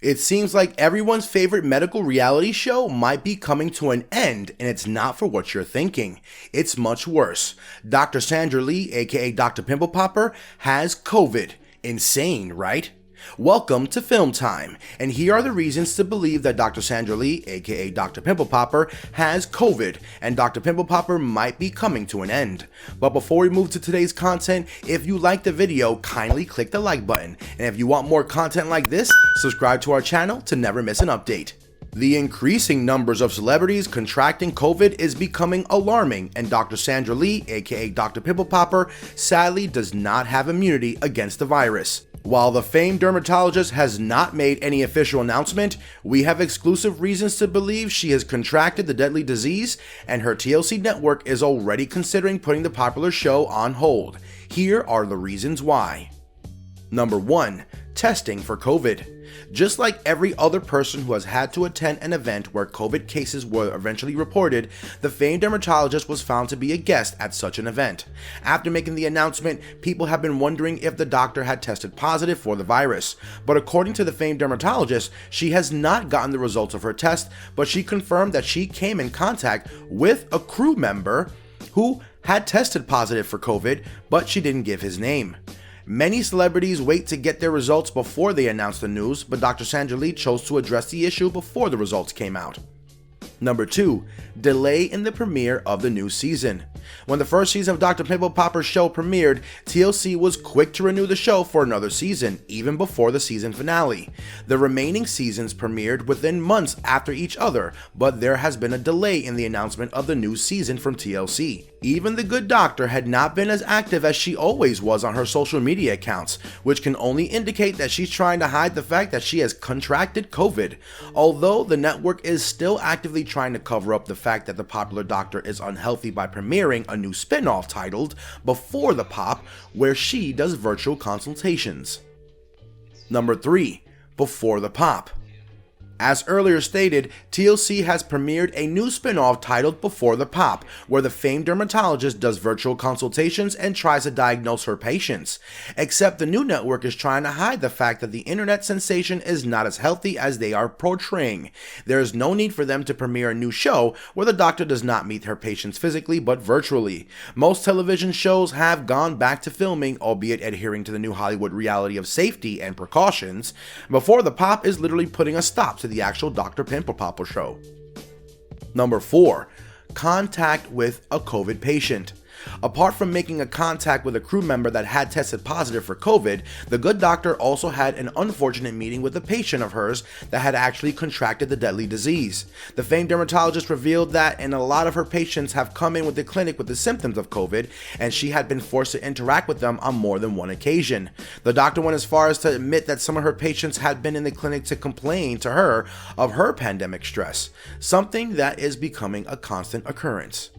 It seems like everyone's favorite medical reality show might be coming to an end, and it's not for what you're thinking. It's much worse. Dr. Sandra Lee, aka Dr. Pimple Popper, has COVID. Insane, right? Welcome to Film Time, and here are the reasons to believe that Dr. Sandra Lee, aka Dr. Pimple Popper, has COVID, and Dr. Pimple Popper might be coming to an end. But before we move to today's content, if you liked the video, kindly click the like button, and if you want more content like this, subscribe to our channel to never miss an update. The increasing numbers of celebrities contracting COVID is becoming alarming, and Dr. Sandra Lee, aka Dr. Pimple Popper, sadly does not have immunity against the virus. While the famed dermatologist has not made any official announcement, we have exclusive reasons to believe she has contracted the deadly disease, and her TLC network is already considering putting the popular show on hold. Here are the reasons why. Number 1. Testing for COVID. Just like every other person who has had to attend an event where COVID cases were eventually reported, the famed dermatologist was found to be a guest at such an event. After making the announcement, people have been wondering if the doctor had tested positive for the virus. But according to the famed dermatologist, she has not gotten the results of her test, but she confirmed that she came in contact with a crew member who had tested positive for COVID, but she didn't give his name. Many celebrities wait to get their results before they announce the news, but Dr. Sandra Lee chose to address the issue before the results came out. Number 2. Delay in the premiere of the new season. When the first season of Dr. Pimple Popper's show premiered, TLC was quick to renew the show for another season, even before the season finale. The remaining seasons premiered within months after each other, but there has been a delay in the announcement of the new season from TLC. Even the good doctor had not been as active as she always was on her social media accounts, which can only indicate that she's trying to hide the fact that she has contracted COVID. Although the network is still actively trying to cover up the fact that the popular doctor is unhealthy by premiering a new spin-off titled Before the Pop, where she does virtual consultations. Number 3. Before the Pop. As earlier stated, TLC has premiered a new spin-off titled Before the Pop, where the famed dermatologist does virtual consultations and tries to diagnose her patients. Except the new network is trying to hide the fact that the internet sensation is not as healthy as they are portraying. There is no need for them to premiere a new show where the doctor does not meet her patients physically but virtually. Most television shows have gone back to filming, albeit adhering to the new Hollywood reality of safety and precautions. Before the Pop is literally putting a stop to the actual Dr. Pimple Popper show. Number 4. Contact with a COVID patient. Apart from making a contact with a crew member that had tested positive for COVID, the good doctor also had an unfortunate meeting with a patient of hers that had actually contracted the deadly disease. The famed dermatologist revealed that a lot of her patients have come in with the clinic with the symptoms of COVID, and she had been forced to interact with them on more than one occasion. The doctor went as far as to admit that some of her patients had been in the clinic to complain to her of her pandemic stress, something that is becoming a constant occurrence.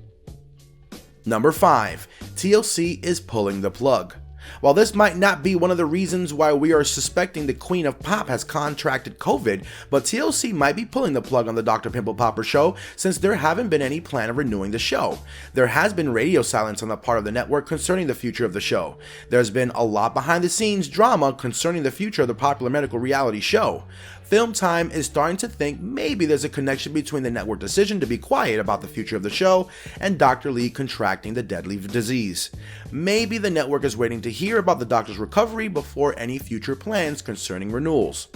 Number 5. TLC is pulling the plug. While this might not be one of the reasons why we are suspecting the Queen of Pop has contracted COVID, but TLC might be pulling the plug on the Dr. Pimple Popper show since there haven't been any plan of renewing the show. There has been radio silence on the part of the network concerning the future of the show. There's been a lot behind the scenes drama concerning the future of the popular medical reality show. Film Time is starting to think maybe there's a connection between the network decision to be quiet about the future of the show and Dr. Lee contracting the deadly disease. Maybe the network is waiting to hear about the doctor's recovery before any future plans concerning renewals.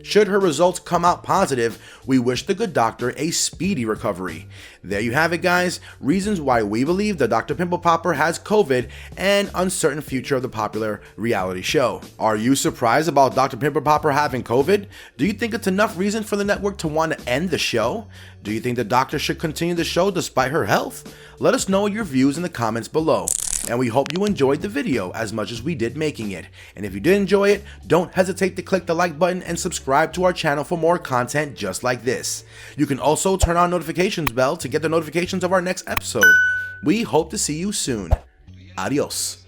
Should her results come out positive, we wish the good doctor a speedy recovery. There you have it, guys. Reasons why we believe that Dr. Pimple Popper has COVID and uncertain future of the popular reality show. Are you surprised about Dr. Pimple Popper having COVID? Do you think it's enough reason for the network to want to end the show? Do you think the doctor should continue the show despite her health? Let us know your views in the comments below. And we hope you enjoyed the video as much as we did making it. And if you did enjoy it, don't hesitate to click the like button and subscribe to our channel for more content just like this. You can also turn on notifications bell to get the notifications of our next episode. We hope to see you soon. Adios.